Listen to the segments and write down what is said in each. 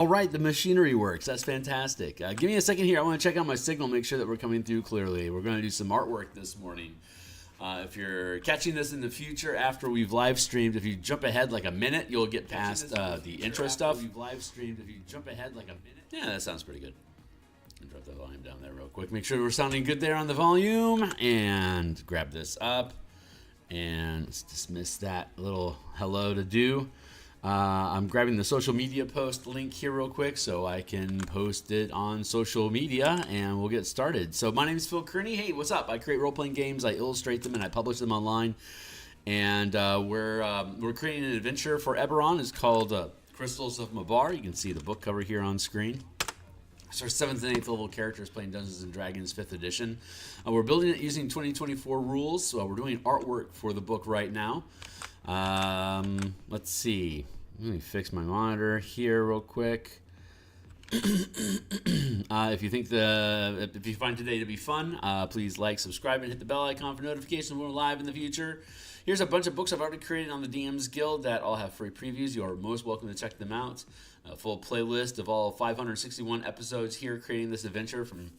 All right, the machinery works. That's fantastic. Give me a second here. I want to check out my signal, make sure that we're coming through clearly. We're going to do some artwork this morning. If you're catching this in the future after we've live streamed, if you jump ahead like a minute, you'll get past the intro stuff. We've live streamed. If you jump ahead like a minute, yeah, that sounds pretty good. Drop the volume down there real quick. Make sure we're sounding good there on the volume, and grab this up, and let's dismiss that little hello to do. I'm grabbing the social media post link here real quick so I can post it on social media, and we'll get started. So my name is Phil Kearney. Hey, what's up? I create role-playing games, I illustrate them, and I publish them online. And we're creating an adventure for Eberron. It's called Crystals of Mabar. You can see the book cover here on screen. It's our 7th and 8th level characters playing Dungeons & Dragons 5th edition. We're building it using 2024 rules. So we're doing artwork for the book right now. Let's see. Let me fix my monitor here real quick. If you find today to be fun, please like, subscribe, and hit the bell icon for notifications when we're live in the future. Here's a bunch of books I've already created on the DMsGuild that all have free previews. You are most welcome to check them out. A full playlist of all 561 episodes here creating this adventure from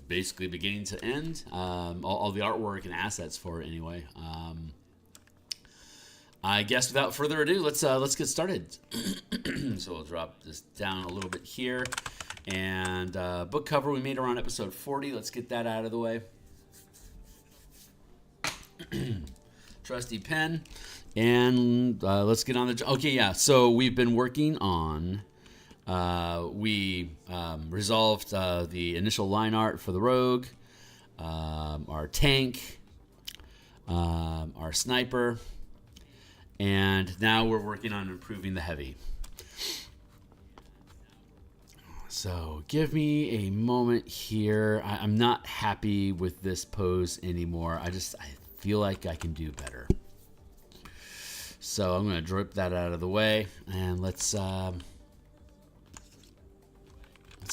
basically beginning to end. All the artwork and assets for it anyway. I guess without further ado, let's get started. So we'll drop this down a little bit here. And book cover we made around episode 40. Let's get that out of the way. Trusty pen. And let's get on the... Okay, yeah. So we've been working on... we resolved the initial line art for the rogue, our tank, our sniper, and now we're working on improving the heavy. So give me a moment here. I'm not happy with this pose anymore. I feel like I can do better. So I'm going to drip that out of the way, and let's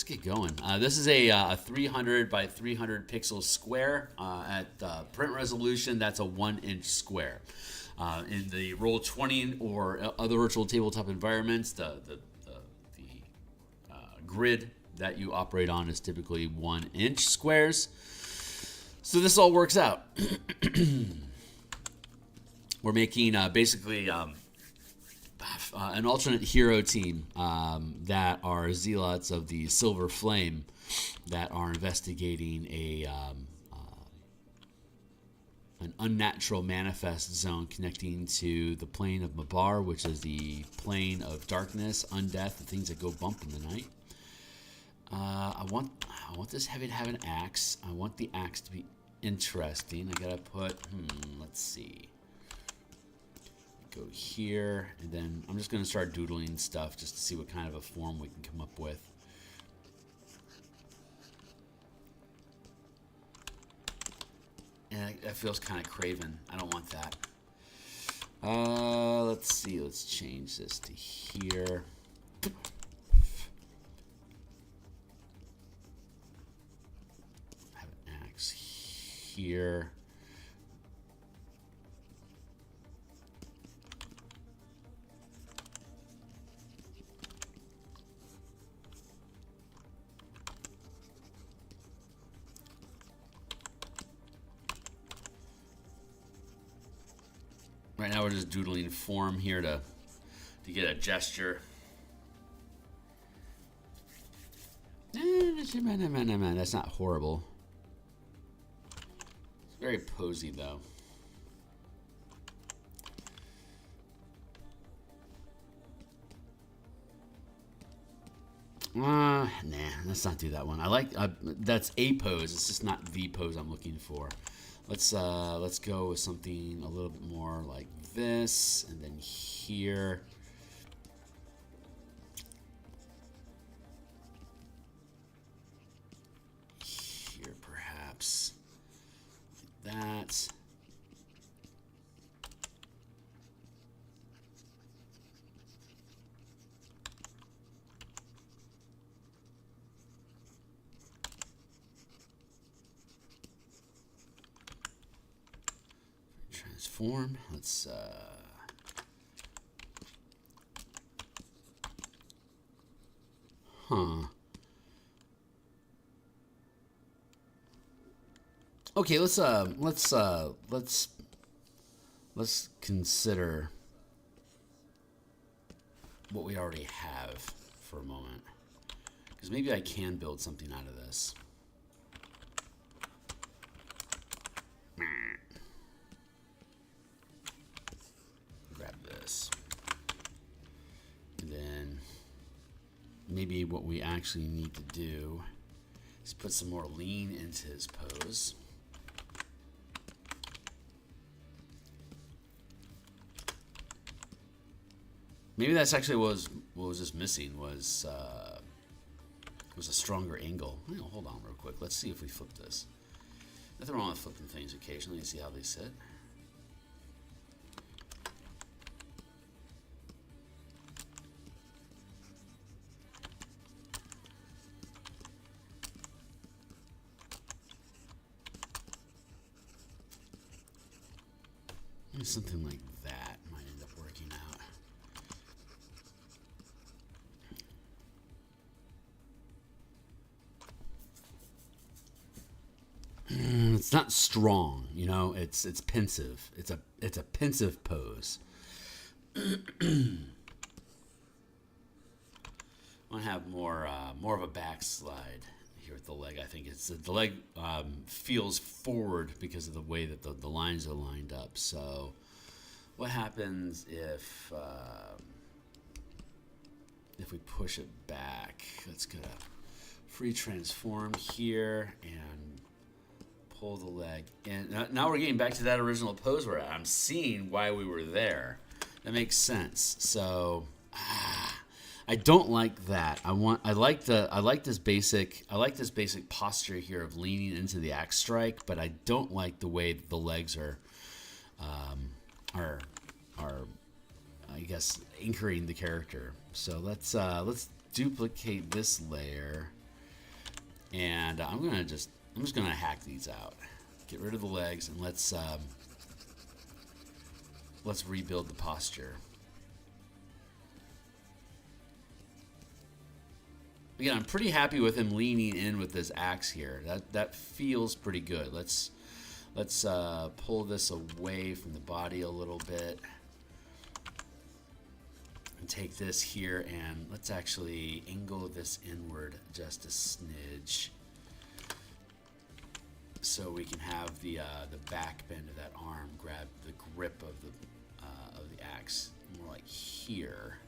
get going. This is a 300 by 300 pixel square. At print resolution, that's a 1-inch square. In the Roll20 or other virtual tabletop environments, the grid that you operate on is typically 1-inch squares. So this all works out. We're making basically an alternate hero team that are zealots of the Silver Flame that are investigating an unnatural manifest zone connecting to the plane of Mabar, which is the plane of darkness, undeath, the things that go bump in the night. I want this heavy to have an axe. I want the axe to be interesting. I gotta put, let's see. Go here, and then I'm just gonna start doodling stuff just to see what kind of a form we can come up with. And that feels kind of craven. I don't want that. Let's see. Let's change this to here. Have an axe here. Right now we're just doodling form here to get a gesture. That's not horrible. It's very posy though. Nah, let's not do that one. I like that's a pose. It's just not the pose I'm looking for. Let's go with something a little bit more like this, and then here. Here, perhaps. Like that. Transform. Let's Huh. Okay, let's consider what we already have for a moment, because maybe I can build something out of this. Grab this, and then maybe what we actually need to do is put some more lean into his pose. Maybe that's actually what was just missing was a stronger angle. Oh, hold on real quick. Let's see if we flip this. Nothing wrong with flipping things occasionally and see how they sit. Maybe something like that might end up working out. It's not strong, you know. It's pensive. It's a pensive pose. I want to have more of a backslide here with the leg. I think it's the leg feels forward because of the way that the lines are lined up. So, what happens if we push it back? Let's get a free transform here and pull the leg in. Now we're getting back to that original pose where I'm seeing why we were there. That makes sense. So I don't like that. I like this basic posture here of leaning into the axe strike, but I don't like the way the legs are I guess anchoring the character. So let's duplicate this layer, and I'm just gonna hack these out. Get rid of the legs, and let's rebuild the posture. Again, I'm pretty happy with him leaning in with this axe here. That feels pretty good. Let's pull this away from the body a little bit. And take this here, and let's actually angle this inward just a smidge, so we can have the back bend of that arm grab the grip of the axe more like here.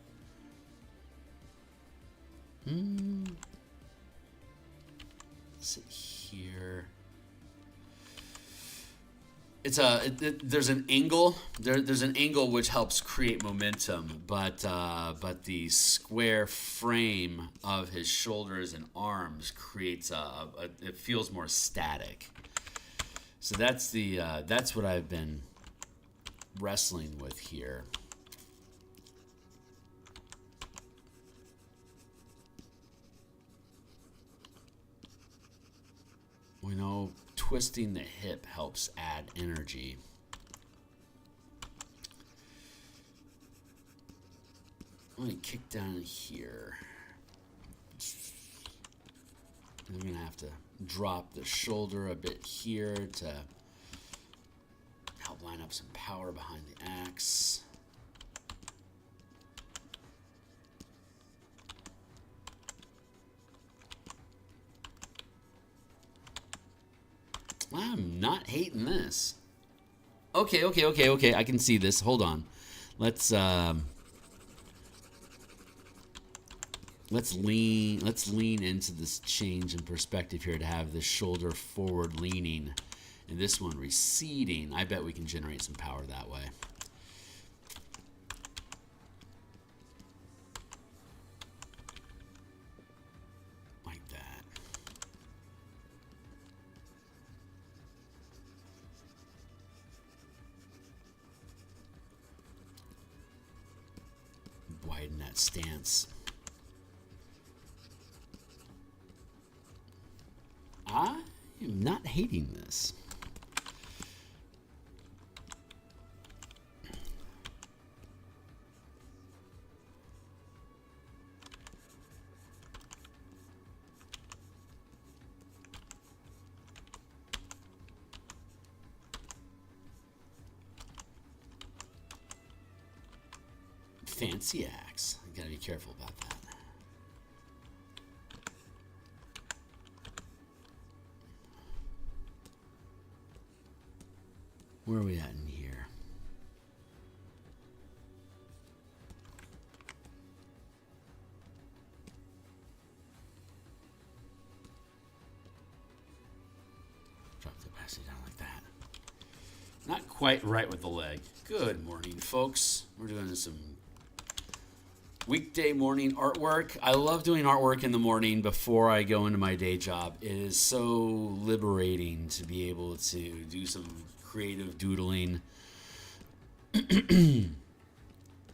Sit here. There's an angle. There's an angle which helps create momentum, but the square frame of his shoulders and arms creates it feels more static. So that's what I've been wrestling with here. We know twisting the hip helps add energy. Let me kick down here. I'm gonna have to drop the shoulder a bit here to help line up some power behind the axe. I'm not hating this. Okay. I can see this. Hold on. Let's lean into this change in perspective here to have the shoulder forward leaning and this one receding. I bet we can generate some power that way. Like that. Widen that stance. I am not hating this. fancy axe. I gotta be careful about that. Where are we at in here? Drop the opacity down like that. Not quite right with the leg. Good morning, folks. We're doing some weekday morning artwork. I love doing artwork in the morning before I go into my day job. It is so liberating to be able to do some creative doodling.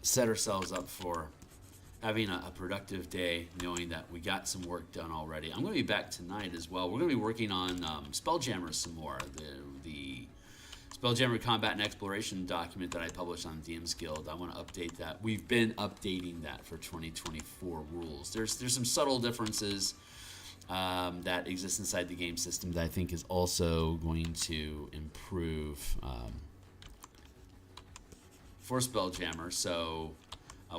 Set ourselves up for having a productive day, knowing that we got some work done already. I'm going to be back tonight as well. We're going to be working on Spelljammer some more. The Spelljammer Combat and Exploration document that I published on DMsGuild. I want to update that. We've been updating that for 2024 rules. There's some subtle differences that exist inside the game system that I think is also going to improve for Spelljammer. So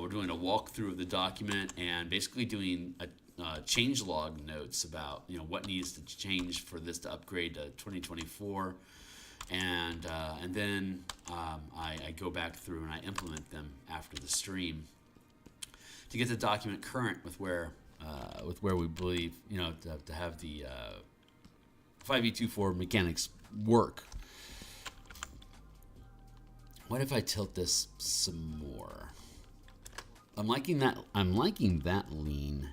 we're doing a walkthrough of the document and basically doing a changelog notes about what needs to change for this to upgrade to 2024. And then I go back through and I implement them after the stream to get the document current with where we believe to have the 5e24 mechanics work. What if I tilt this some more? I'm liking that lean.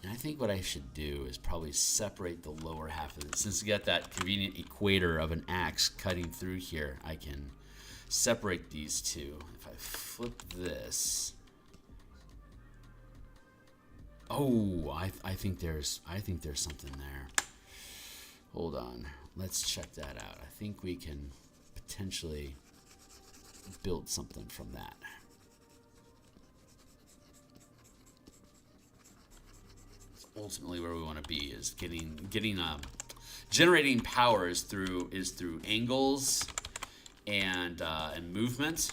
And I think what I should do is probably separate the lower half of it. Since we got that convenient equator of an axe cutting through here, I can separate these two. If I flip this, oh, I think there's something there. Hold on, let's check that out. I think we can potentially build something from that. Ultimately where we want to be is generating power is through angles and movement.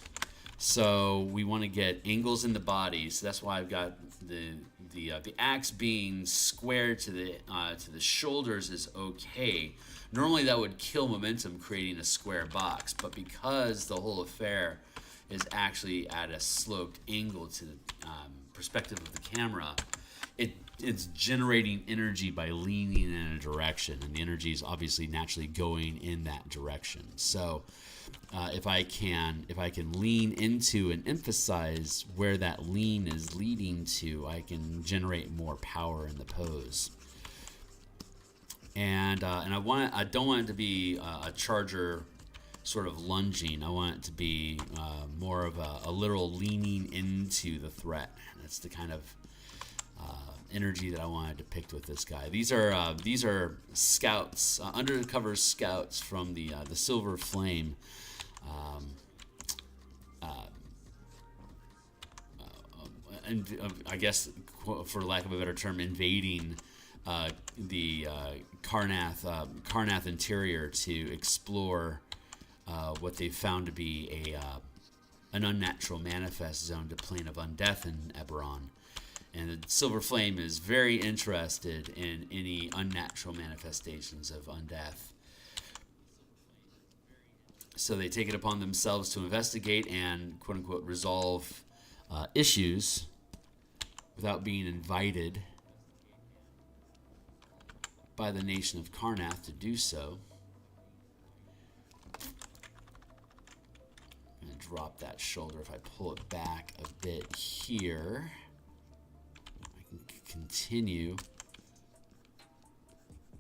So we want to get angles in the body. So that's why I've got the axe being square to the shoulders is okay. Normally that would kill momentum creating a square box, but because the whole affair is actually at a sloped angle to the perspective of the camera, it's generating energy by leaning in a direction, and the energy is obviously naturally going in that direction. So if I can lean into and emphasize where that lean is leading to, I can generate more power in the pose. And I don't want it to be a charger sort of lunging. I want it to be more of a literal leaning into the threat. That's the kind of energy that I want to depict with this guy. These are scouts, undercover scouts from the Silver Flame. And I guess, for lack of a better term, invading the Karnath interior to explore what they found to be an unnatural manifest zone to Plane of Undeath in Eberron. And the Silver Flame is very interested in any unnatural manifestations of undeath. So they take it upon themselves to investigate and, quote-unquote, resolve issues without being invited by the nation of Karnath to do so. I'm going to drop that shoulder. If I pull it back a bit here, continue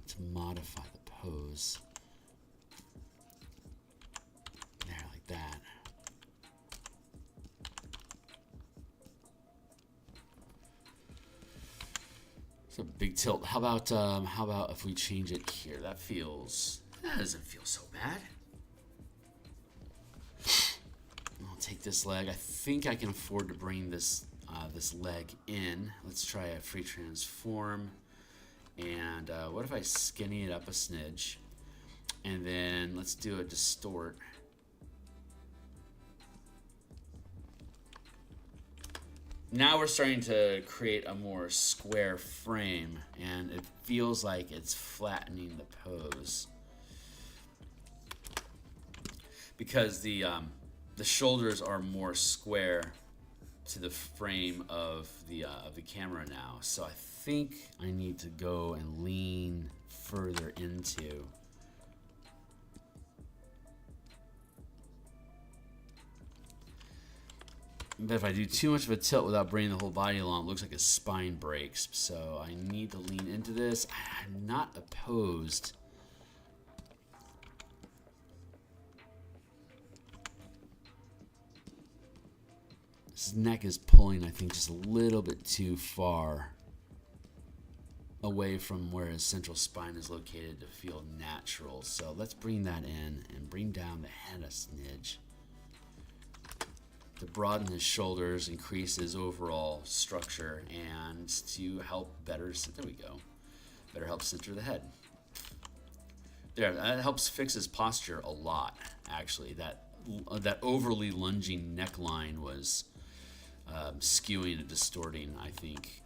to modify the pose. There, like that. It's a big tilt. How about if we change it here? That doesn't feel so bad. I'll take this leg. I think I can afford to bring this leg in. Let's try a free transform. And what if I skinny it up a smidge? And then let's do a distort. now we're starting to create a more square frame, and it feels like it's flattening the pose because the shoulders are more square to the frame of the camera now. So I think I need to go and lean further into. But if I do too much of a tilt without bringing the whole body along, it looks like his spine breaks. So I need to lean into this. I'm not opposed. His neck is pulling, I think, just a little bit too far away from where his central spine is located to feel natural. So let's bring that in and bring down the head a smidge. To broaden his shoulders, increase his overall structure, and to help better, there we go, better help center the head. There, that helps fix his posture a lot, actually. That overly lunging neckline was skewing and distorting, I think.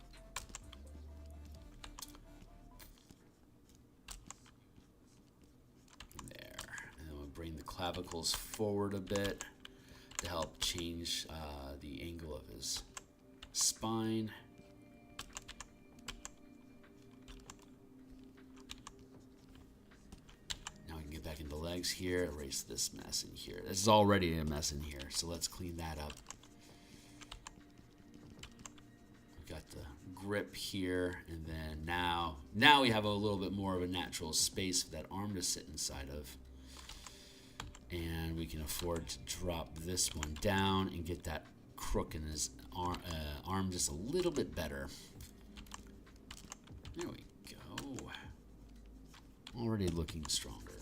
There, and then we'll bring the clavicles forward a bit to help change the angle of his spine. Now we can get back into legs here, erase this mess in here. This is already a mess in here, so let's clean that up. We've got the grip here, and then now we have a little bit more of a natural space for that arm to sit inside of. And we can afford to drop this one down and get that crook in his arm just a little bit better. There we go. Already looking stronger.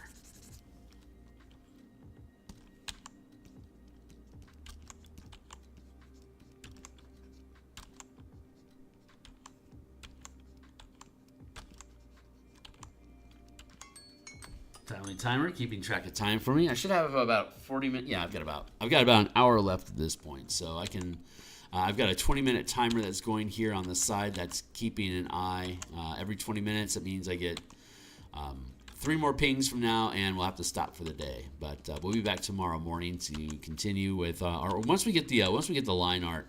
Timely timer, keeping track of time for me. I should have about 40 minutes. Yeah, I've got about an hour left at this point, so I can. I've got a 20-minute timer that's going here on the side that's keeping an eye every 20 minutes. That means I get 3 more pings from now, and we'll have to stop for the day. But we'll be back tomorrow morning to continue with once we get the line art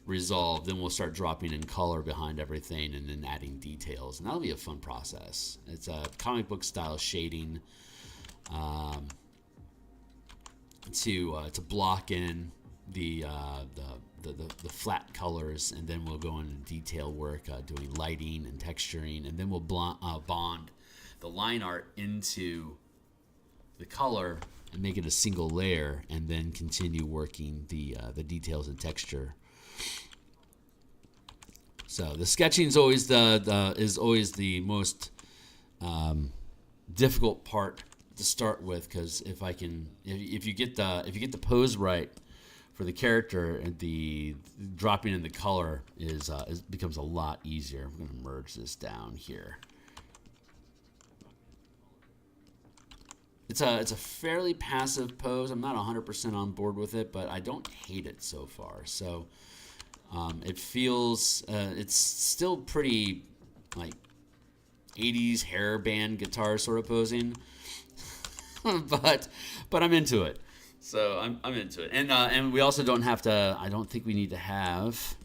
resolved, then we'll start dropping in color behind everything and then adding details, and that'll be a fun process. It's a comic book style shading to block in the flat colors, and then we'll go into detail work doing lighting and texturing, and then we'll bond the line art into the color and make it a single layer, and then continue working the details and texture. So the sketching is always the most difficult part to start with, because if you get the pose right for the character, the dropping in the color becomes a lot easier. I'm going to merge this down here. It's a fairly passive pose. I'm not 100% on board with it, but I don't hate it so far. So it feels it's still pretty like 80s hair band guitar sort of posing, but I'm into it. So I'm into it, and we also don't have to. I don't think we need to have.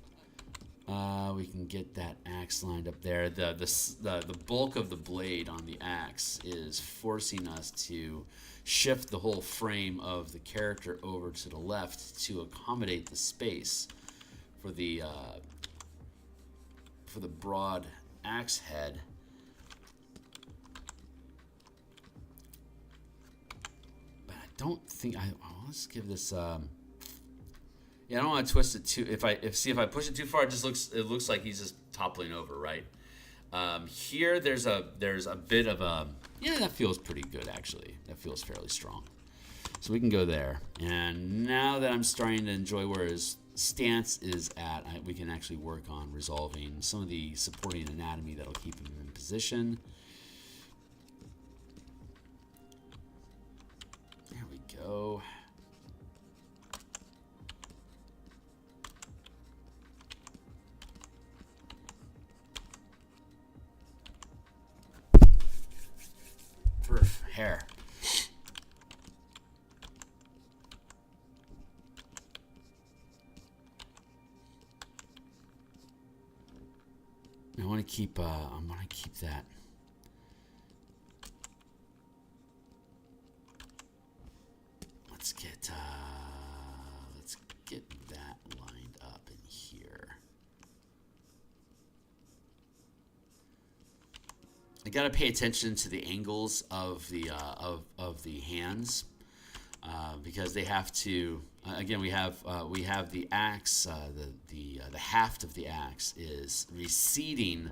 We can get that axe lined up there. The bulk of the blade on the axe is forcing us to shift the whole frame of the character over to the left to accommodate the space for the broad axe head. But I don't think let's give this. Yeah, I don't want to twist it too. If I push it too far, it looks like he's just toppling over, right? Here there's a bit of a that feels pretty good actually. That feels fairly strong. So we can go there. And now that I'm starting to enjoy where his stance is at, we can actually work on resolving some of the supporting anatomy that'll keep him in position. There we go. hair. I want to keep. I want to keep that. Let's get that lined up in here. I gotta pay attention to the angles of the hands because they have to. Again, we have the axe. The haft of the axe is receding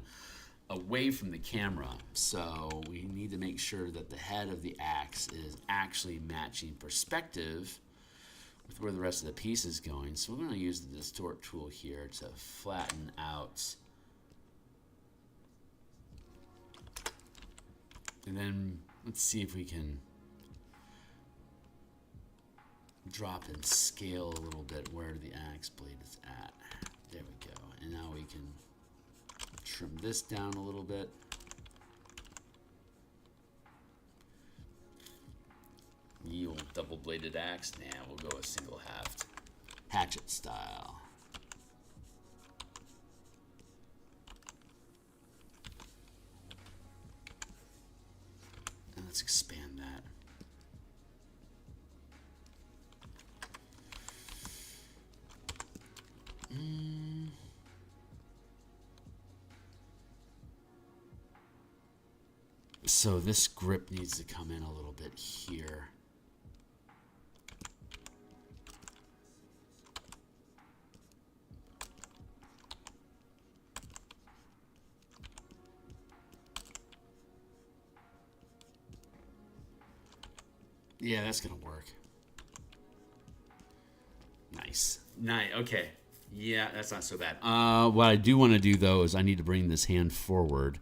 away from the camera, so we need to make sure that the head of the axe is actually matching perspective with where the rest of the piece is going. So we're going to use the distort tool here to flatten out. And then let's see if we can drop and scale a little bit where the axe blade is at. There we go. And now we can trim this down a little bit. The old double-bladed axe. Nah, we'll go with single haft. Hatchet style. And let's expand that. So this grip needs to come in a little bit here. Yeah, that's gonna work. Nice. Okay. Yeah, that's not so bad. What I do want to do though is I need to bring this hand forward.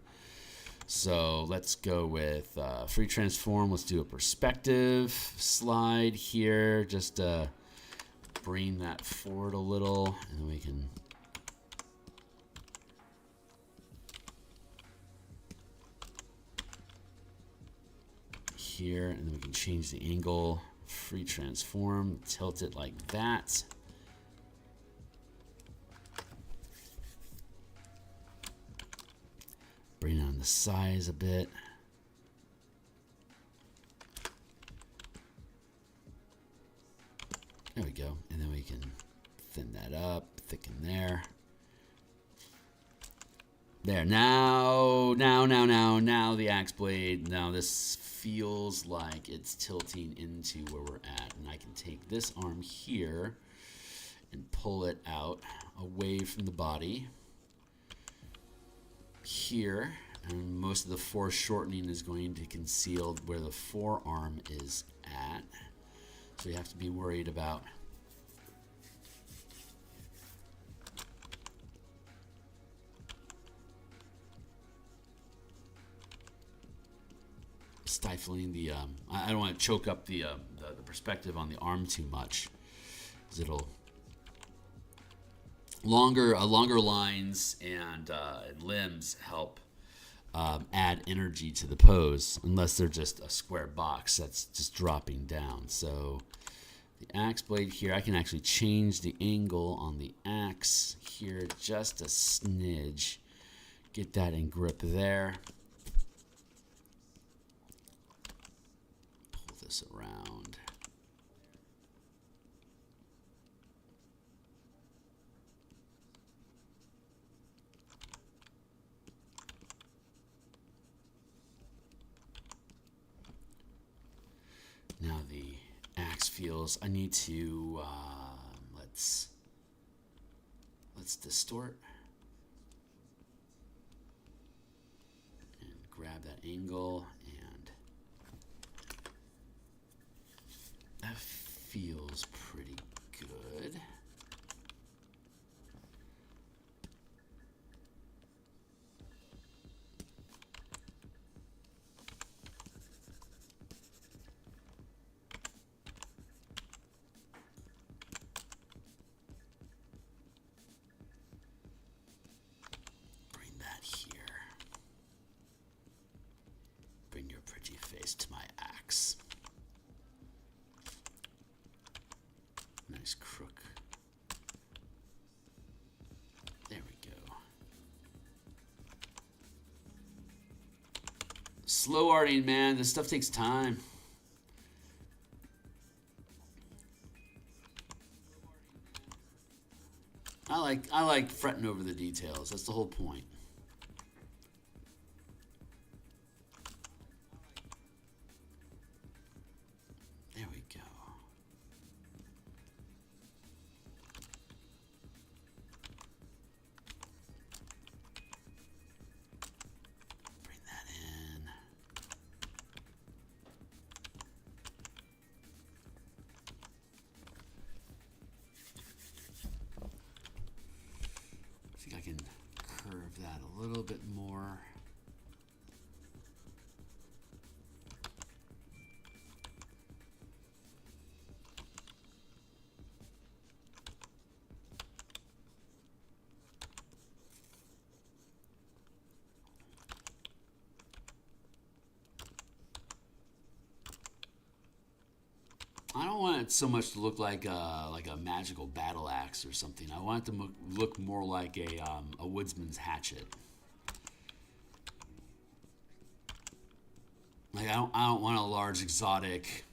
So let's go with free transform. Let's do a perspective slide here. Just bring that forward a little, and then we can. Here, and then we can change the angle. Free transform, tilt it like that. Bring down the size a bit. There we go. And then we can thin that up, thicken there. There. Now the axe blade. Now this feels like it's tilting into where we're at. And I can take this arm here and pull it out away from the body. Here, and most of the foreshortening is going to conceal where the forearm is at. So you have to be worried about stifling the. I don't want to choke up the perspective on the arm too much, because it'll. Longer lines and limbs help add energy to the pose, unless they're just a square box that's just dropping down. So the axe blade here, I can actually change the angle on the axe here just a smidge. Get that in grip there. Pull this around. Now the axe feels. I need to let's distort and grab that angle, and that feels pretty good. To my axe. Nice crook. There we go. Slow arting, man. This stuff takes time. I like fretting over the details. That's the whole point. There we go. Bring that in. I think I can curve that a little bit more. I don't want it so much to look like a magical battle axe or something. I want it to look more like a woodsman's hatchet. Like I don't want a large exotic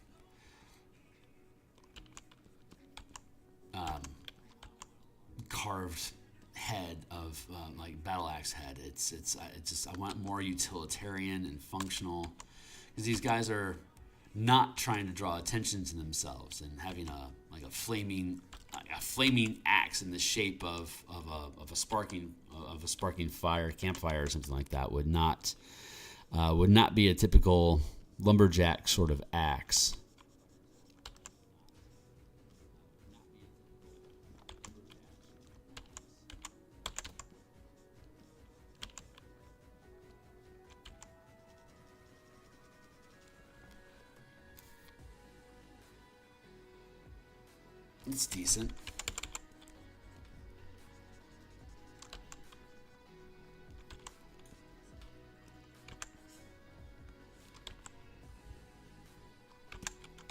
carved head of like battle axe head. It's just I want more utilitarian and functional, because these guys are not trying to draw attention to themselves, and having a flaming axe in the shape of a sparking fire, campfire or something like that would not be a typical lumberjack sort of axe. It's decent.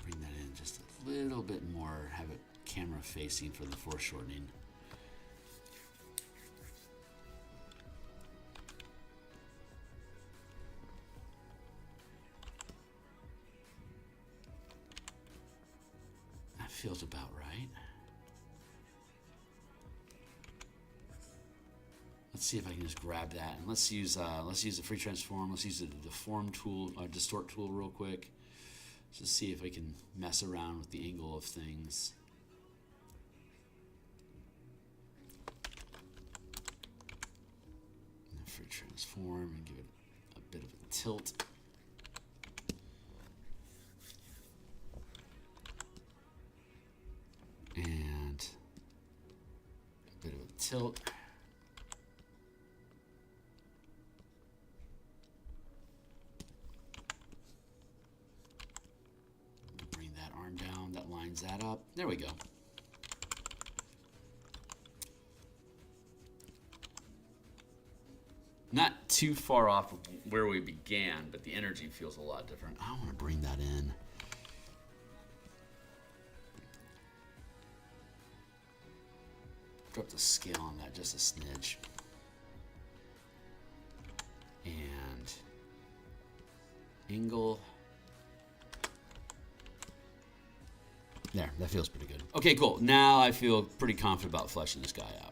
Bring that in just a little bit more, have it camera facing for the foreshortening. That feels about right. Let's see if I can just grab that, and let's use the free transform. Let's use the deform tool, distort tool, real quick. Just see if I can mess around with the angle of things. And free transform and give it a bit of a tilt. And a bit of a tilt. Bring that arm down, that lines that up. There we go. Not too far off of where we began, but the energy feels a lot different. I want to bring that in. Drop the scale on that just a smidge. And angle. There, that feels pretty good. Okay, cool. Now I feel pretty confident about fleshing this guy out.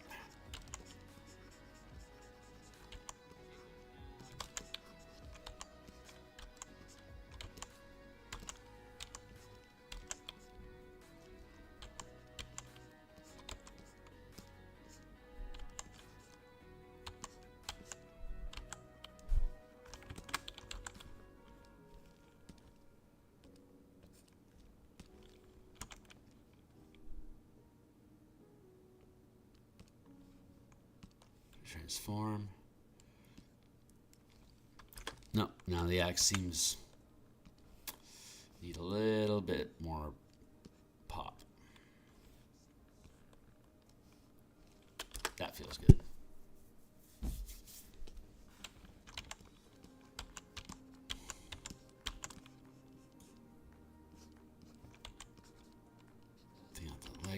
Transform. No, now the axe seems need a little bit more pop. That feels good.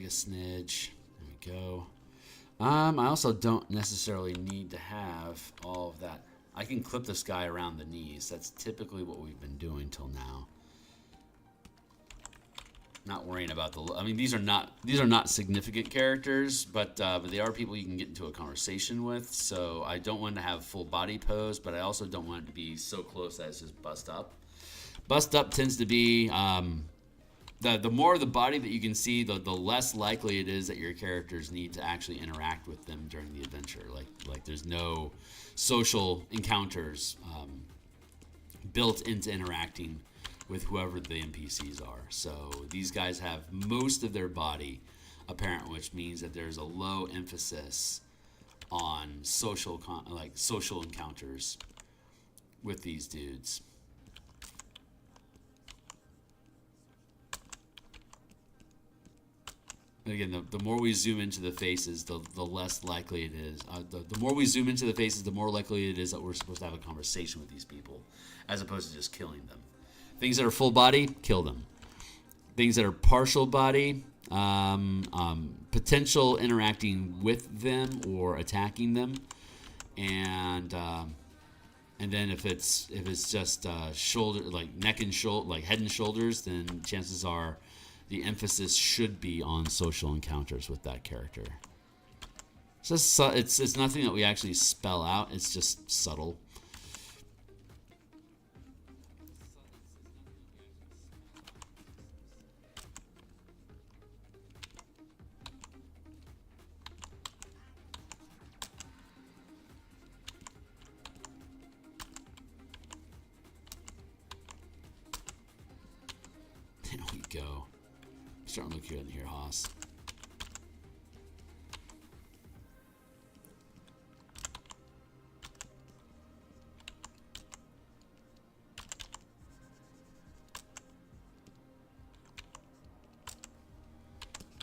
Mega Snidge. There we go. I also don't necessarily need to have all of that. I can clip this guy around the knees. That's typically what we've been doing till now. Not worrying about the. I mean, these are not significant characters, but they are people you can get into a conversation with. So I don't want to have full body pose, but I also don't want it to be so close that it's just bust up. Bust up tends to be the more of the body that you can see, the less likely it is that your characters need to actually interact with them during the adventure. Like there's no social encounters built into interacting with whoever the NPCs are. So these guys have most of their body apparent, which means that there's a low emphasis on social encounters with these dudes. And again, the more we zoom into the faces, the less likely it is. The more we zoom into the faces, the more likely it is that we're supposed to have a conversation with these people, as opposed to just killing them. Things that are full body, kill them. Things that are partial body, potential interacting with them or attacking them, and then if it's just shoulder, like neck and shoulder, like head and shoulders, then chances are the emphasis should be on social encounters with that character. It's nothing that we actually spell out. It's just subtle. There we go. Starting to look good in here, Haas.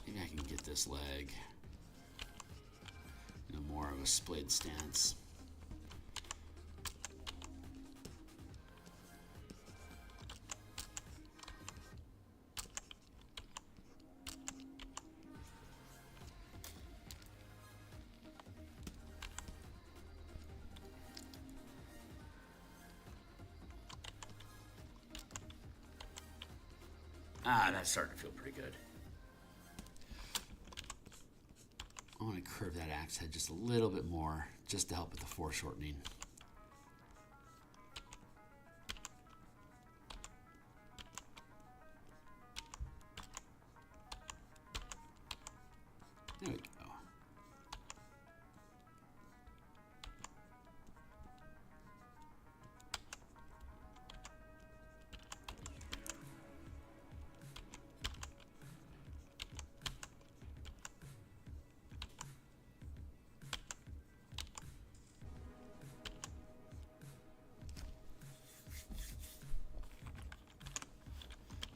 Maybe I can get this leg in a more of a splayed stance. That's starting to feel pretty good. I want to curve that axe head just a little bit more, just to help with the foreshortening. There we go.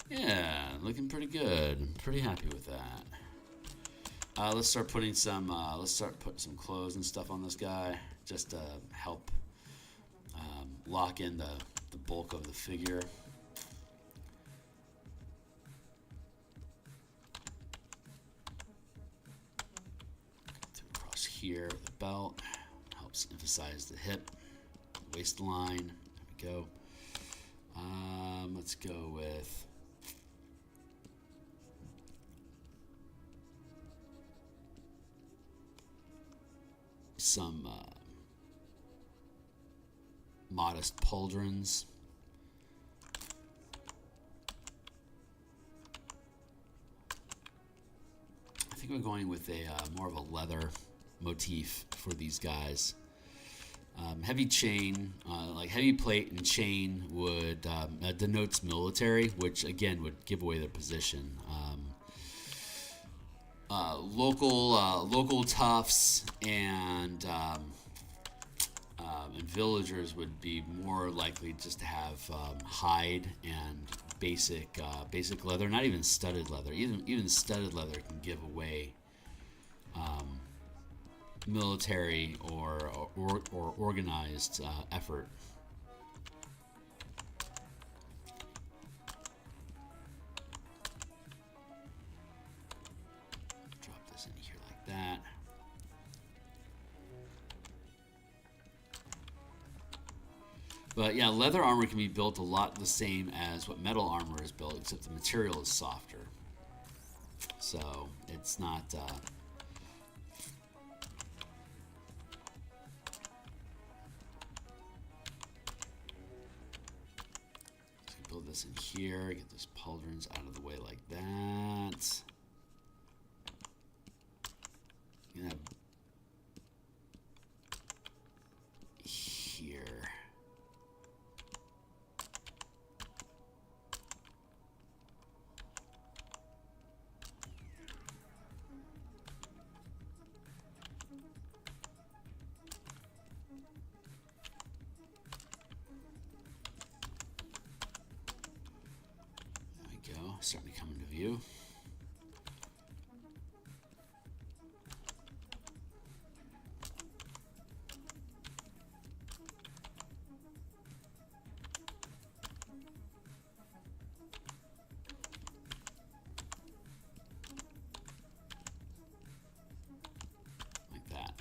Yeah, looking pretty good. I'm pretty happy with that. Let's start putting some. Putting some clothes and stuff on this guy, just to help lock in the bulk of the figure. Across here, the belt helps emphasize the hip, waistline. There we go. Let's go with some modest pauldrons. I think we're going with a more of a leather motif for these guys. Heavy chain, like heavy plate and chain would denotes military, which again would give away their position. Local toughs and villagers would be more likely just to have hide and basic leather, not even studded leather. Even studded leather can give away military or organized effort. But yeah, leather armor can be built a lot the same as what metal armor is built, except the material is softer. So it's not. Build this in here. Get those pauldrons out of the way like that. Yeah. Here. Starting to come into view. Like that.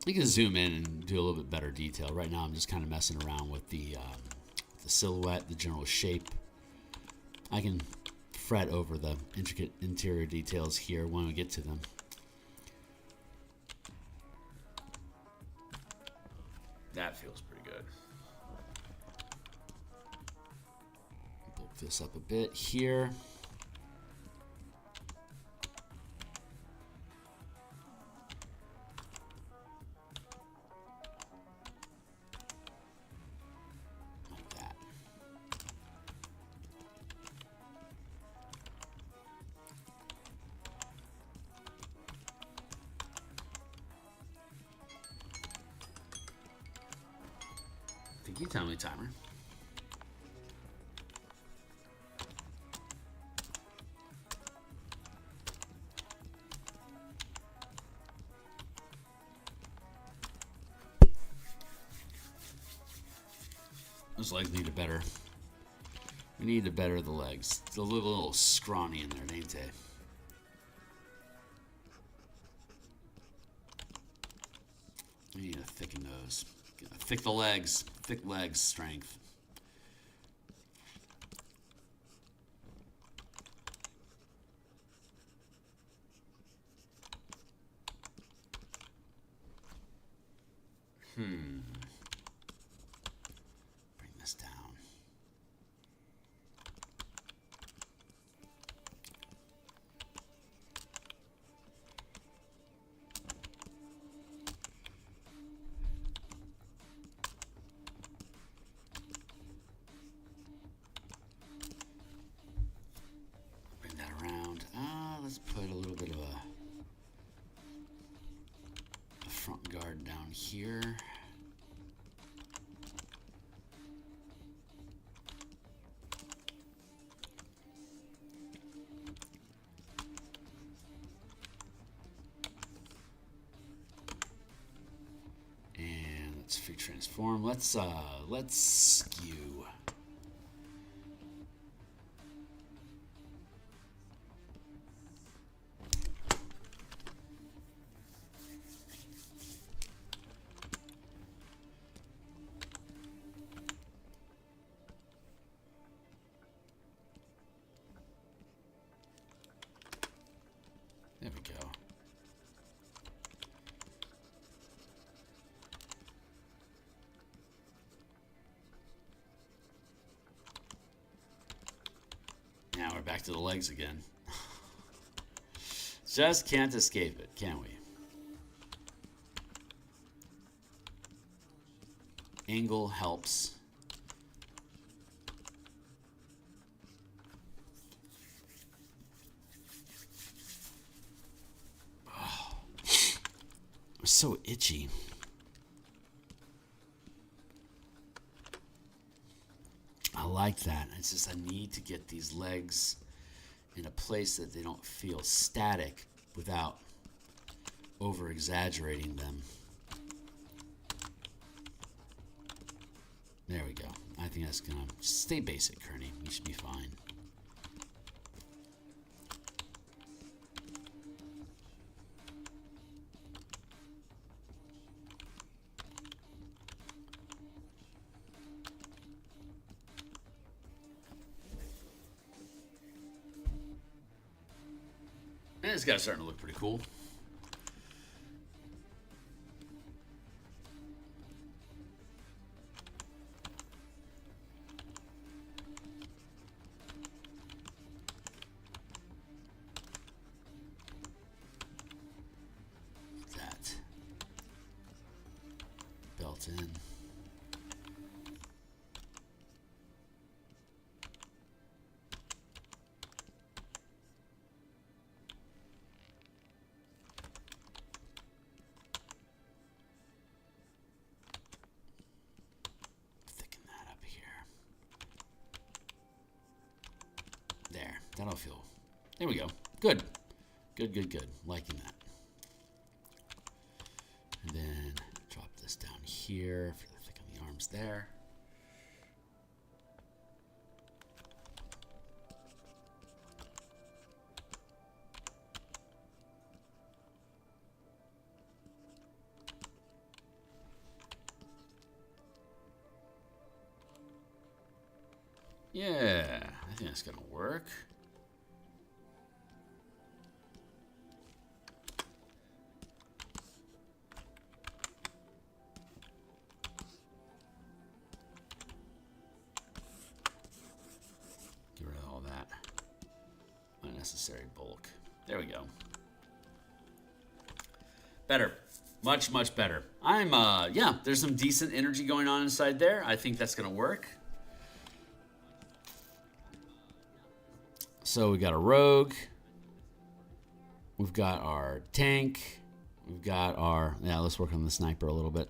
You can zoom in and do a little bit better detail. Right now I'm just kind of messing around with the silhouette, the general shape. I can fret over the intricate interior details here when we get to them. That feels pretty good. Bulk this up a bit here. You tell me, timer. Those legs need a better. We need to better the legs. It's a little scrawny in there, ain't they? We need to thicken those. Thick the legs. Thick legs strength. Bring this down. Let's put a little bit of a front guard down here. And let's free transform. Let's skew. There we go. Now we're back to the legs again. Just can't escape it, can we? Angle helps. So itchy. I like that. It's just I need to get these legs in a place that they don't feel static without over exaggerating them. There we go. I think that's gonna stay basic, Kearney. You should be fine. This guy's starting to look pretty cool. That built in. That'll feel. There we go. Good. Good, good, good. Liking that. And then drop this down here for the thick on the arms there. Yeah, I think that's gonna work. Unnecessary bulk. There we go. Better. Much, much better. Yeah, there's some decent energy going on inside there. I think that's going to work. So we got a rogue. We've got our tank. We've got our... Yeah, let's work on the sniper a little bit.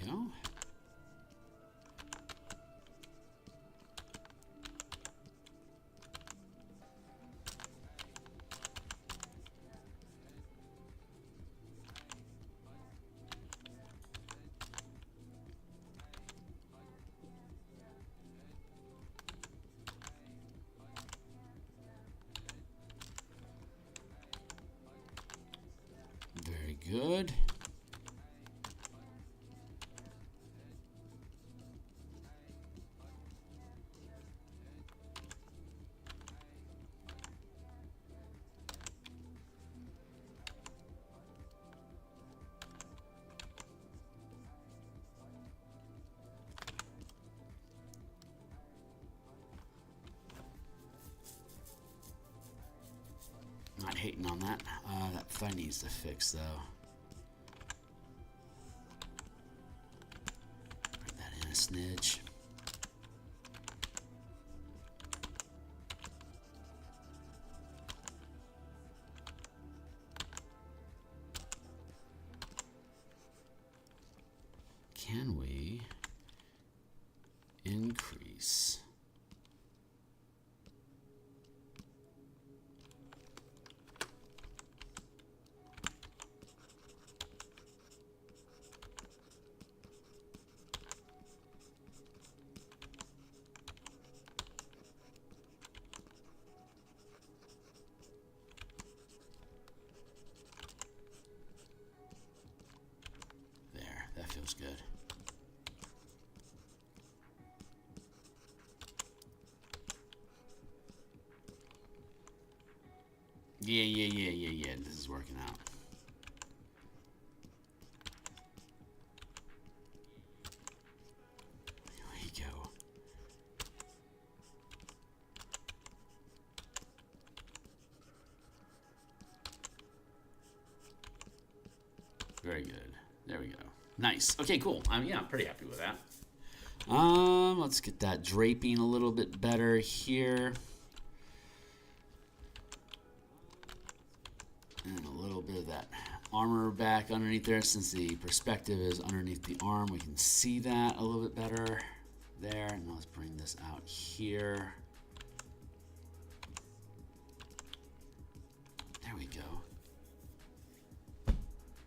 Go. Very good. Not hating on that. That fight needs to fix though. Put that in a snitch. Can we increase? That feels good. Yeah. This is working out. Here we go. Very good. There we go. Nice. Okay, cool. Yeah, I'm pretty happy with that. Let's get that draping a little bit better here. And a little bit of that armor back underneath there. Since the perspective is underneath the arm, we can see that a little bit better there. And let's bring this out here. There we go.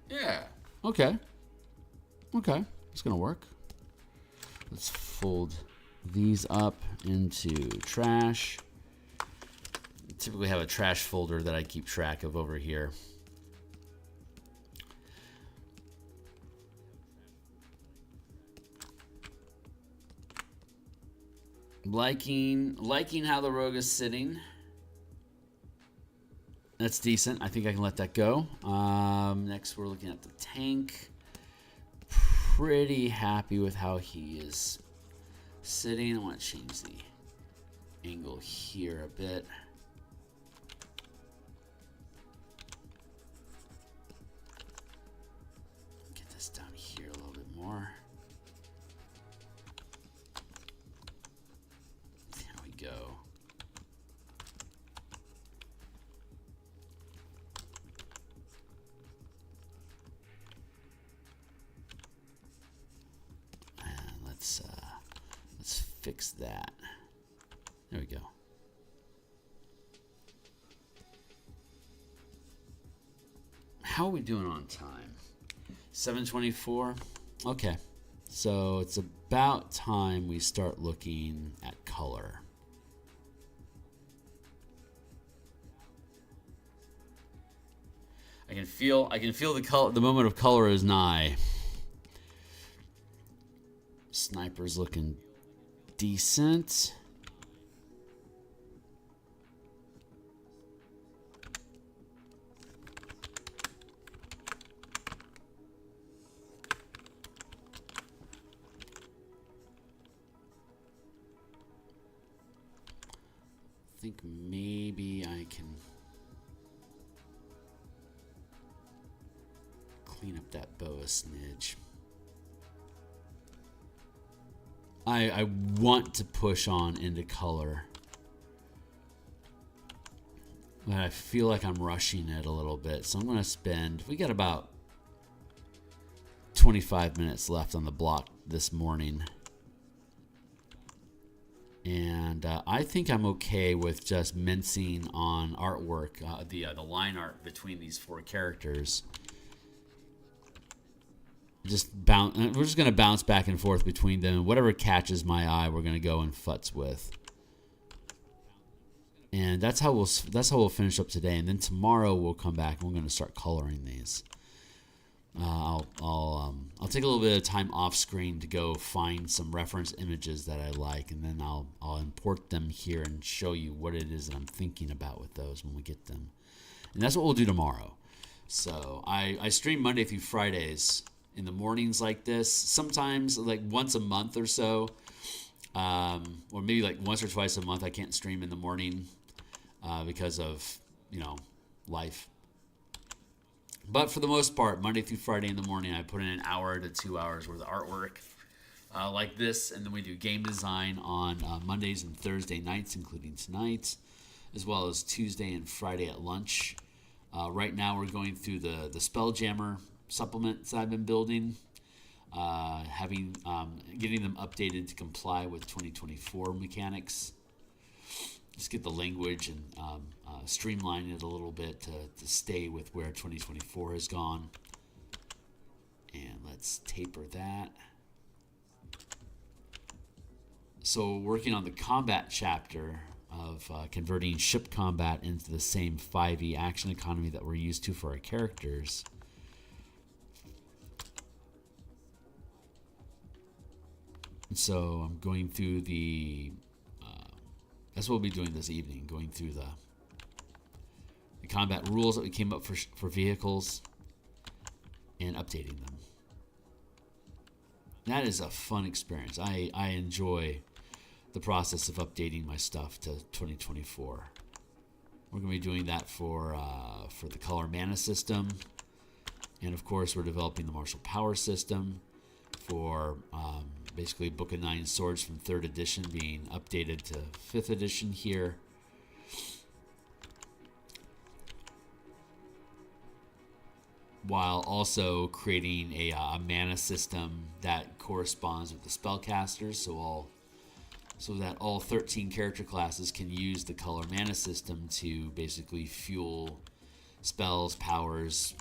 Yeah. Okay. Okay. It's going to work. Let's fold these up into trash. I typically have a trash folder that I keep track of over here. Liking how the rogue is sitting. That's decent. I think I can let that go. Next, we're looking at the tank. Pretty happy with how he is sitting. I want to change the angle here a bit. Get this down here a little bit more. There we go. Let's fix that. There we go. How are we doing on time? 7:24. Okay, so it's about time we start looking at color. I can feel the color. The moment of color is nigh. Sniper's looking decent. I think maybe I can clean up that bow a smidge. I want to push on into color, but I feel like I'm rushing it a little bit. So I'm going to spend, we got about 25 minutes left on the block this morning. And I think I'm okay with just mincing on artwork, the line art between these four characters. We're just going to bounce back and forth between them. Whatever catches my eye, we're going to go and futz with. And that's how we'll finish up today. And then tomorrow we'll come back and we're going to start coloring these. I'll take a little bit of time off screen to go find some reference images that I like, and then I'll import them here and show you what it is that I'm thinking about with those when we get them. And that's what we'll do tomorrow. So I stream Monday through Fridays in the mornings like this, sometimes like once a month or so, or maybe like once or twice a month. I can't stream in the morning because of, life. But for the most part, Monday through Friday in the morning, I put in an hour to 2 hours worth of artwork like this, and then we do game design on Mondays and Thursday nights, including tonight, as well as Tuesday and Friday at lunch. Right now, we're going through the Spelljammer supplements I've been building, getting them updated to comply with 2024 mechanics. Just get the language and streamline it a little bit to stay with where 2024 has gone. And let's taper that. So working on the combat chapter of converting ship combat into the same 5e action economy that we're used to for our characters. So I'm going through that's what we'll be doing this evening, going through the the combat rules that we came up for vehicles, and updating them. That is a fun experience. I enjoy the process of updating my stuff to 2024. We're going to be doing that for the color mana system. And of course, we're developing the martial power system for basically Book of 9 Swords from 3rd edition being updated to 5th edition here. While also creating a mana system that corresponds with the spellcasters, so that all 13 character classes can use the color mana system to basically fuel spells, powers,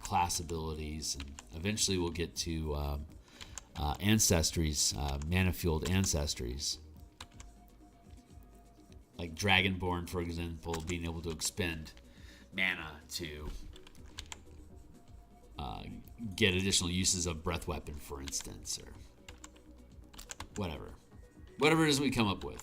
class abilities, and eventually we'll get to ancestries, mana-fueled ancestries. Like Dragonborn, for example, being able to expend mana to get additional uses of breath weapon, for instance, or whatever. Whatever it is we come up with.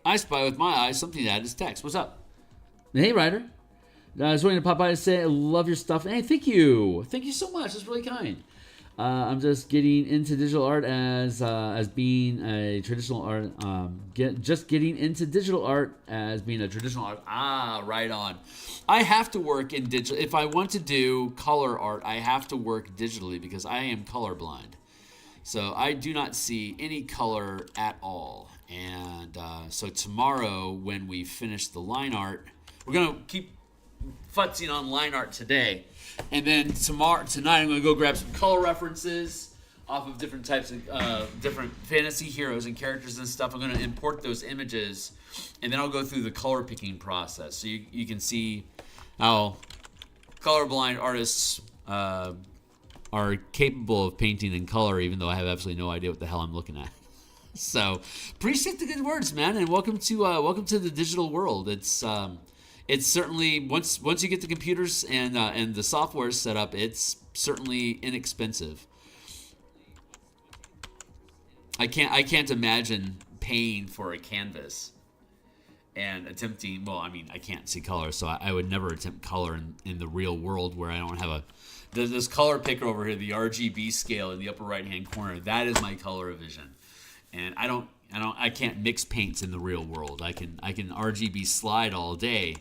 I spy with my eyes something that is text. What's up? Hey, Ryder. I was waiting to pop by to say I love your stuff. Hey, thank you. Thank you so much. That's really kind. I'm just getting into digital art as being a traditional art. Just getting into digital art as being a traditional art. Right on. I have to work in digital. If I want to do color art, I have to work digitally because I am colorblind. So I do not see any color at all. And so tomorrow, when we finish the line art, we're gonna keep futzing on line art today. And then tonight I'm going to go grab some color references off of different types of different fantasy heroes and characters and stuff. I'm going to import those images, and then I'll go through the color picking process. So you can see how colorblind artists are capable of painting in color, even though I have absolutely no idea what the hell I'm looking at. So appreciate the good words, man, and welcome to the digital world. It's certainly once you get the computers and the software set up, it's certainly inexpensive. I can't imagine paying for a canvas and attempting. Well, I mean, I can't see color, so I would never attempt color in the real world where I don't have this color picker over here, the RGB scale in the upper right hand corner. That is my color vision, and I can't mix paints in the real world. I can RGB slide all day.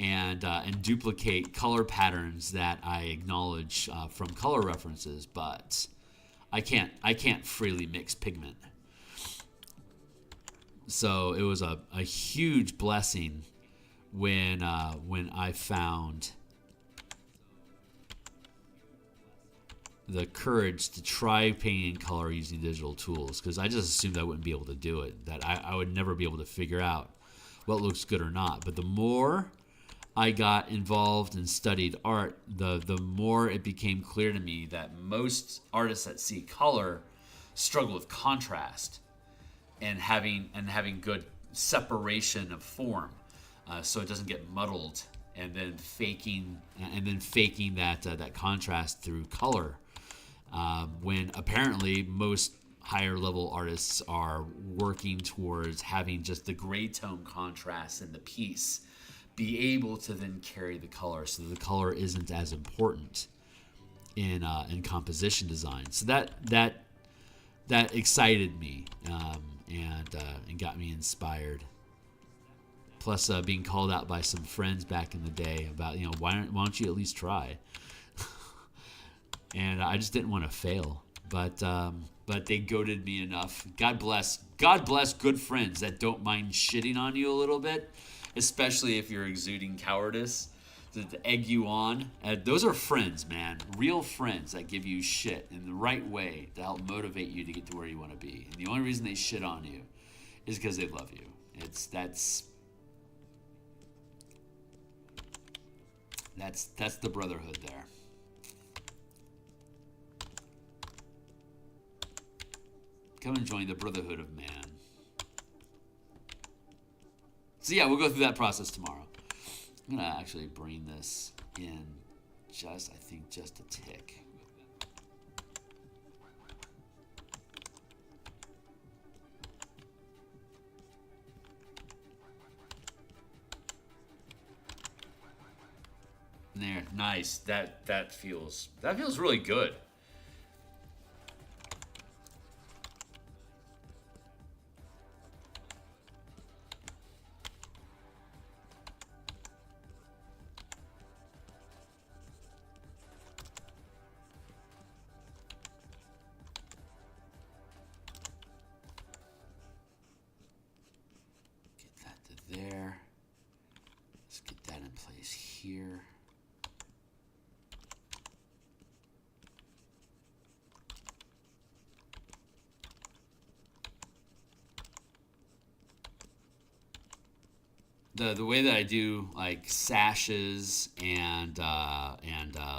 And duplicate color patterns that I acknowledge from color references, but I can't freely mix pigment. So it was a huge blessing when I found the courage to try painting color using digital tools, because I just assumed I wouldn't be able to do it, that I would never be able to figure out what looks good or not. But the more I got involved and studied art, the more it became clear to me that most artists that see color struggle with contrast and having good separation of form, so it doesn't get muddled, and then faking that contrast through color, when apparently most higher level artists are working towards having just the gray tone contrast in the piece be able to then carry the color, so the color isn't as important in composition design. So that excited me and got me inspired. Plus, being called out by some friends back in the day about, why don't you at least try? And I just didn't want to fail, but they goaded me enough. God bless good friends that don't mind shitting on you a little bit, especially if you're exuding cowardice, to egg you on. Those are friends, man. Real friends that give you shit in the right way to help motivate you to get to where you want to be. And the only reason they shit on you is because they love you. That's the brotherhood there. Come and join the brotherhood of man. So yeah, we'll go through that process tomorrow. I'm going to actually bring this in just a tick. There, nice. That feels really good. Get that to there. Let's get that in place here. The way that I do like sashes and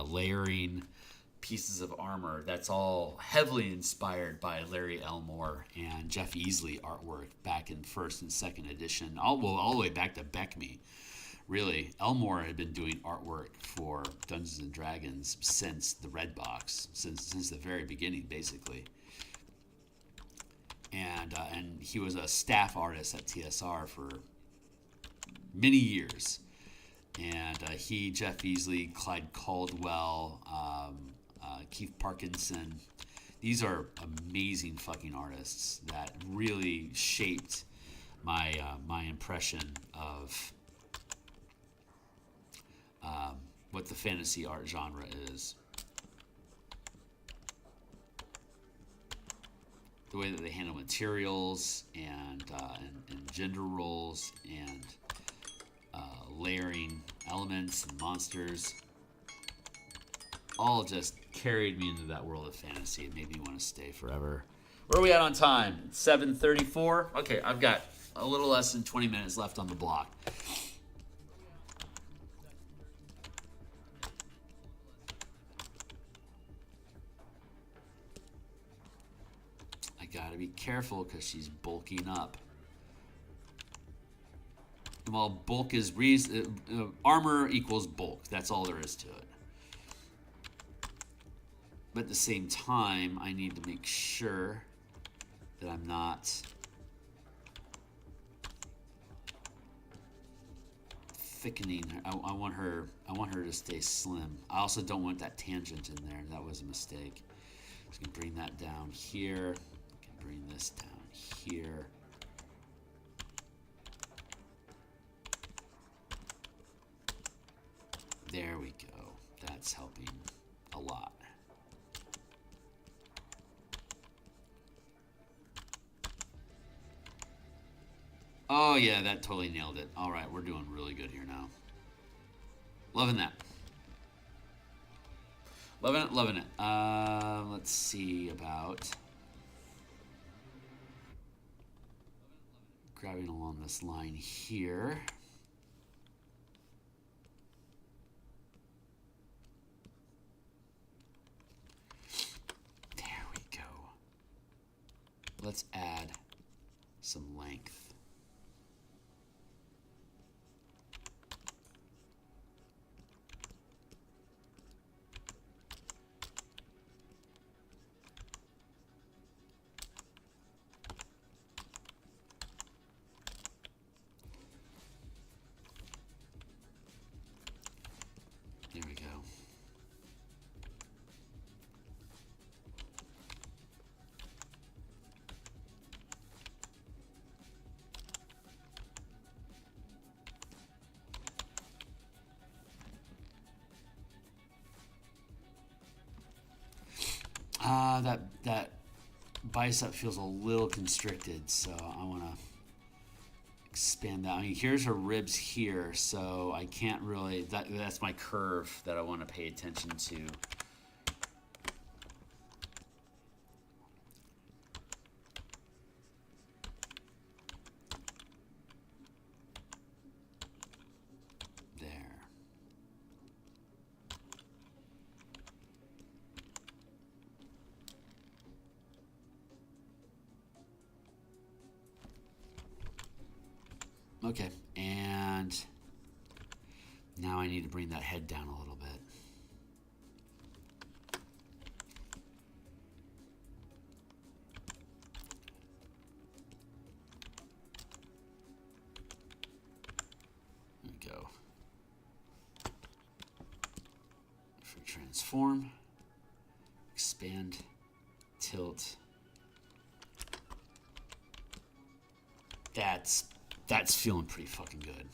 layering pieces of armor, that's all heavily inspired by Larry Elmore and Jeff Easley artwork back in first and second edition, all the way back to Beckme. Really, Elmore had been doing artwork for Dungeons and Dragons since the Red Box, since the very beginning, basically. And he was a staff artist at TSR for many years, and Jeff Easley, Clyde Caldwell, Keith Parkinson, these are amazing fucking artists that really shaped my impression of what the fantasy art genre is. The way that they handle materials and gender roles and layering elements and monsters, all just carried me into that world of fantasy. It made me want to stay forever. Where are we at on time? It's 7:34. Okay, I've got a little less than 20 minutes left on the block. I gotta be careful because she's bulking up. Well, bulk is armor equals bulk. That's all there is to it. But at the same time, I need to make sure that I'm not thickening her. I want her to stay slim. I also don't want that tangent in there. That was a mistake. So I can bring that down here. I can bring this down here. There we go. That's helping a lot. Oh yeah, that totally nailed it. All right, we're doing really good here now. Loving that. Loving it, loving it. Let's see about grabbing along this line here. Let's add some length. There we go. That bicep feels a little constricted, so I want to expand that. I mean, here's her ribs here, so I can't really. That's my curve that I want to pay attention to. Okay, and now I need to bring that head down a little bit. There we go. Transform. Expand. Tilt. That's feeling pretty fucking good.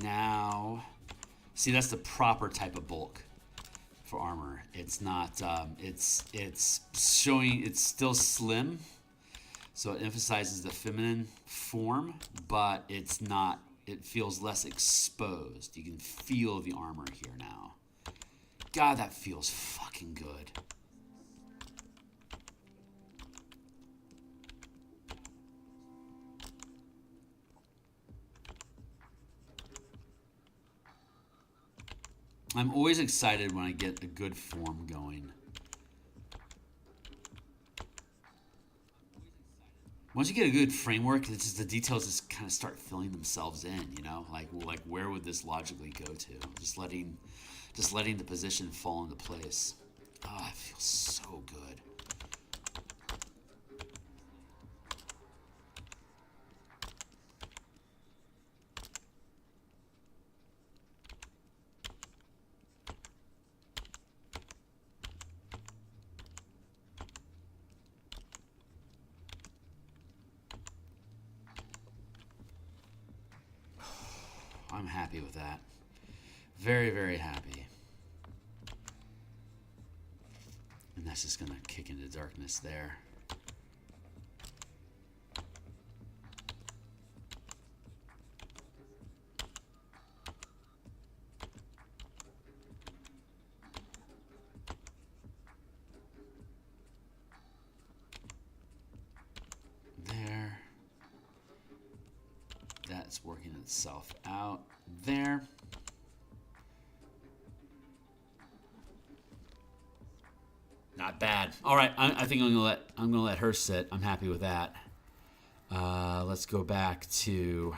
Now, see, that's the proper type of bulk for armor. It's not, it's showing, it's still slim, so it emphasizes the feminine form, but it's not, it feels less exposed. You can feel the armor here now. God, that feels fucking good. I'm always excited when I get a good form going. Once you get a good framework, it's just the details just kind of start filling themselves in, you know? Like where would this logically go to? Just letting the position fall into place. Oh, it feels so good. I'm happy with that. Very, very happy. And that's just going to kick into darkness there. There. That's working itself out there. Not bad. All right, I think I'm gonna let her sit. I'm happy with that. Let's go back to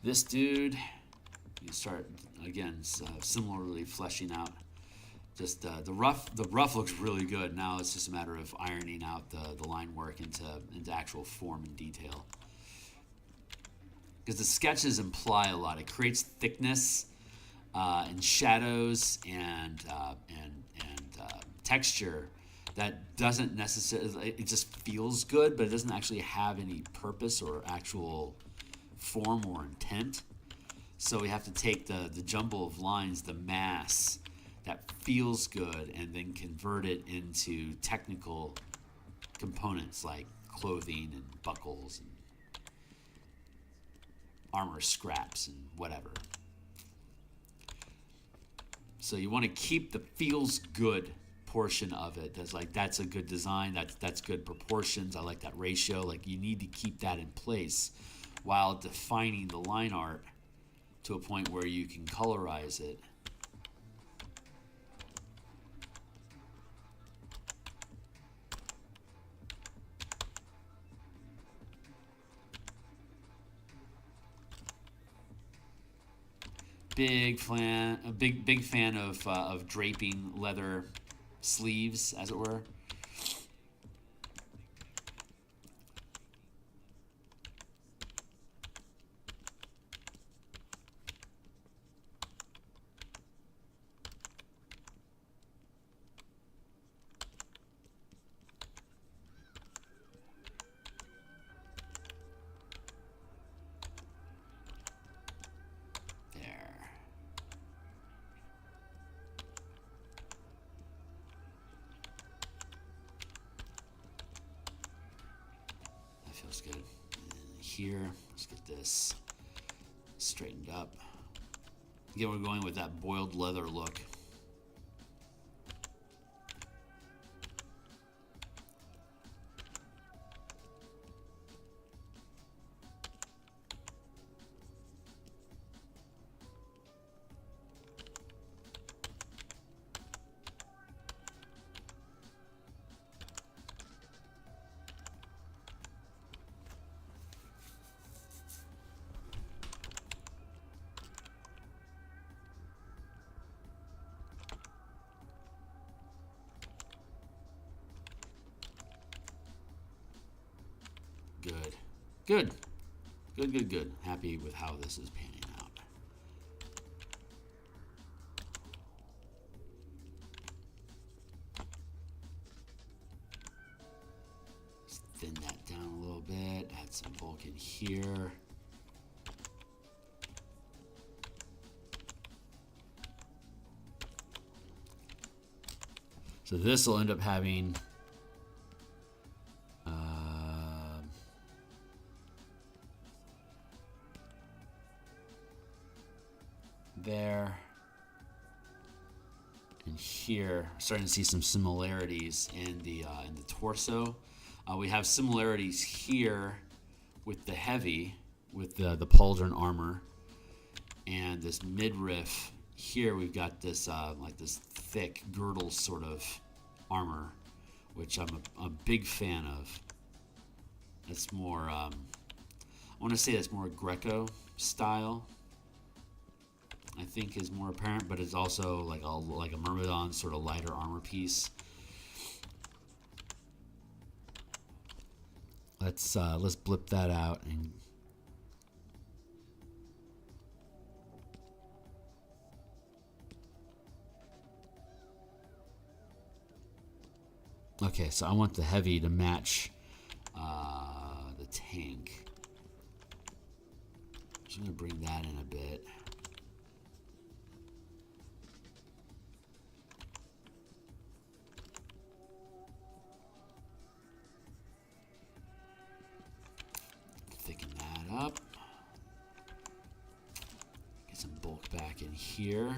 this dude. You start again, similarly fleshing out. Just the rough looks really good. Now it's just a matter of ironing out the line work into actual form and detail. Because the sketches imply a lot. It creates thickness and shadows and texture that doesn't necessarily. It just feels good, but it doesn't actually have any purpose or actual form or intent. So we have to take the jumble of lines, the mass that feels good, and then convert it into technical components like clothing and buckles and armor scraps and whatever. So you want to keep the feels good portion of it. That's a good design. That's good proportions. I like that ratio. Like, you need to keep that in place while defining the line art to a point where you can colorize it. Big fan of draping leather sleeves, as it were. Feels good. And here, let's get this straightened up. Again, we're going with that boiled leather look. Good. Good, good, good. Happy with how this is panning out. Let's thin that down a little bit. Add some bulk in here. So this will end up having there and here. Starting to see some similarities in the torso. We have similarities here with the heavy, with the pauldron armor, and this midriff. Here we've got this like this thick girdle sort of armor, which I'm a big fan of. It's more, I want to say it's more Greco style. I think is more apparent, but it's also like a Myrmidon sort of lighter armor piece. Let's blip that out and okay. So I want the heavy to match the tank. So I'm gonna bring that in a bit. Thicken that up. Get some bulk back in here.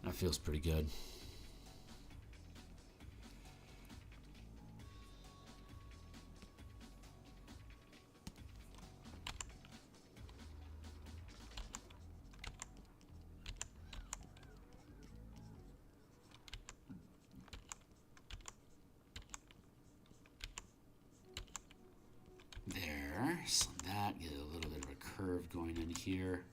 That feels pretty good. There, so that, get a little bit of a curve going in here.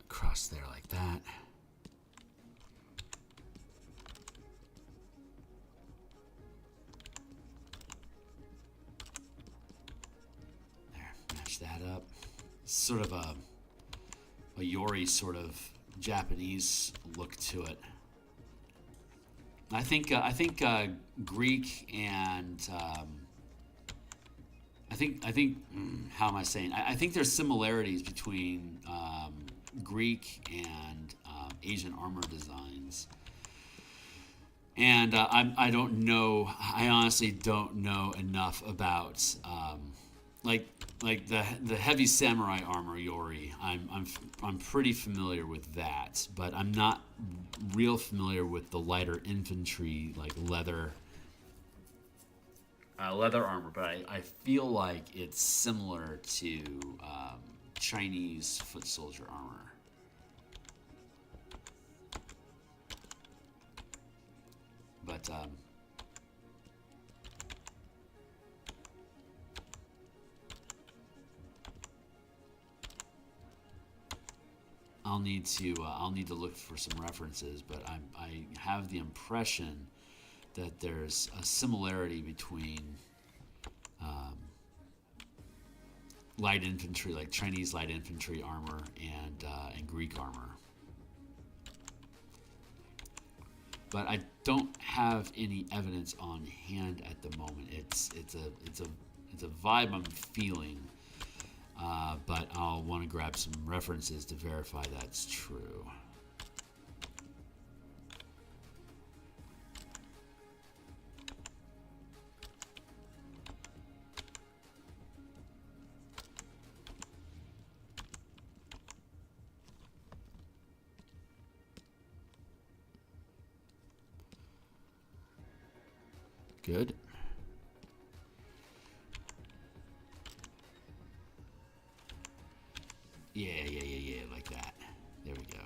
Across there like that. That up. Sort of a Yori sort of Japanese look to it. I think Greek and I think how am I saying? I think there's similarities between Greek and Asian armor designs. And I don't know. I honestly don't know enough about like the heavy samurai armor Yori. I'm pretty familiar with that, but I'm not real familiar with the lighter infantry like leather armor. But I feel like it's similar to Chinese foot soldier armor. But I'll need to look for some references, but I have the impression that there's a similarity between light infantry, like Chinese light infantry armor, and Greek armor. But I don't have any evidence on hand at the moment. It's a vibe I'm feeling. But I'll want to grab some references to verify that's true. Good. Yeah, like that. There we go.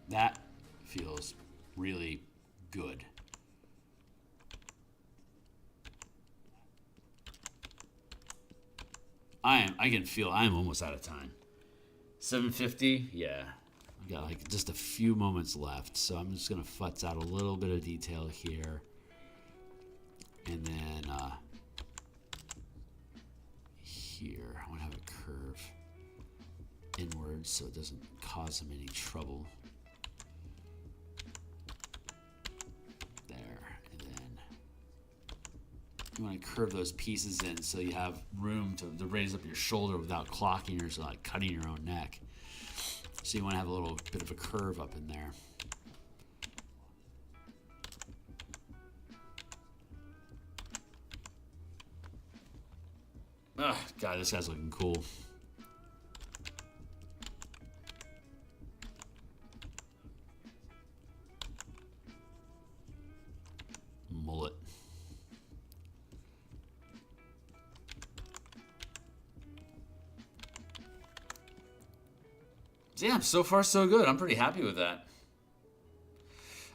That feels really good. I can feel I'm almost out of time. 750, yeah. I got like just a few moments left, so I'm just gonna futz out a little bit of detail here. And then here, I wanna have a curve inwards so it doesn't cause him any trouble. You want to curve those pieces in so you have room to raise up your shoulder without clocking or so like cutting your own neck. So you want to have a little bit of a curve up in there. Oh, God, this guy's looking cool. Mullet. Yeah, so far so good. I'm pretty happy with that.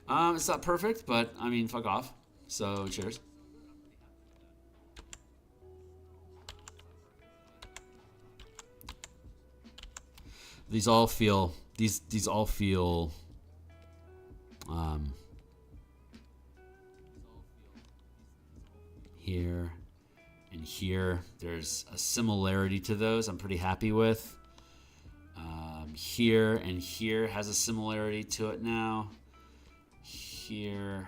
It's not perfect, but I mean, fuck off. So, cheers. These all feel here and here. There's a similarity to those I'm pretty happy with. Here and here has a similarity to it now. Here.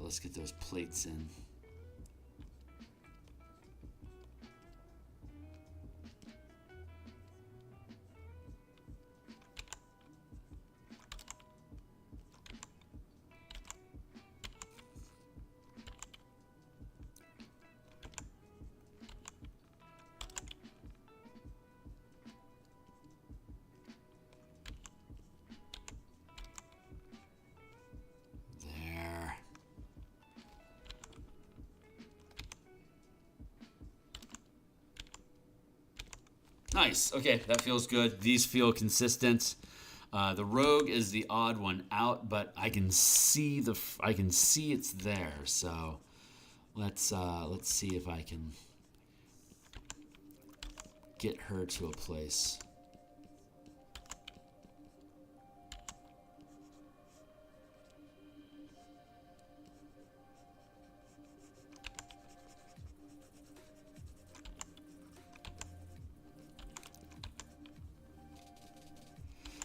Let's get those plates in. Nice. Okay, that feels good. These feel consistent. The rogue is the odd one out, but I can see it's there. So let's see if I can get her to a place.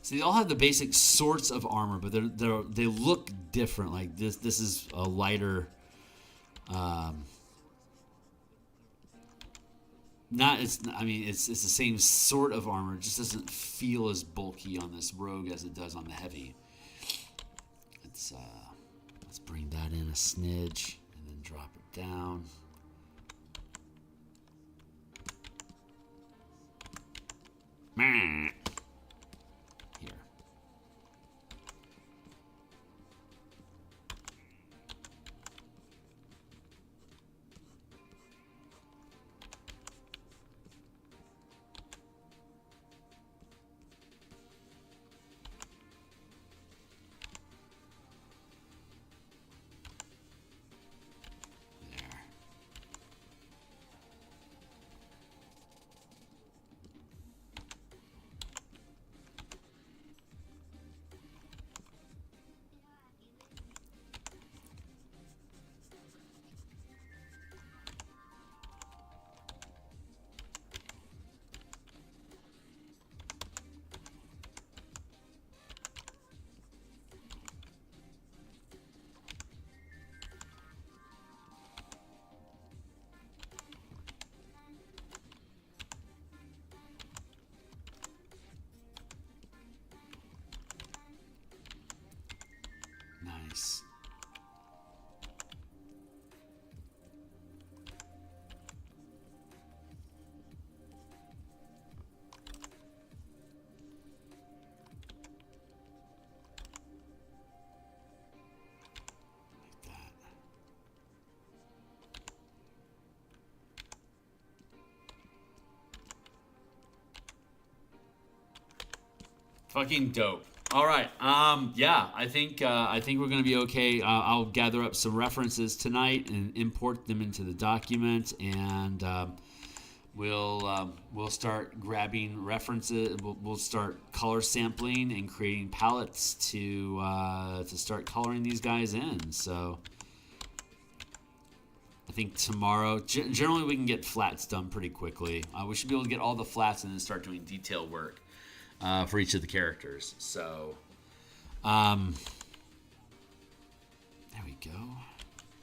So they all have the basic sorts of armor, but they look different. Like this is a lighter, it's the same sort of armor. It just doesn't feel as bulky on this rogue as it does on the heavy. Let's bring that in a smidge and then drop it down. Fucking dope. All right. Yeah, I think we're gonna be okay. I'll gather up some references tonight and import them into the document, and we'll start grabbing references. We'll start color sampling and creating palettes to start coloring these guys in. So I think tomorrow, generally we can get flats done pretty quickly. We should be able to get all the flats and then start doing detail work for each of the characters. So, there we go.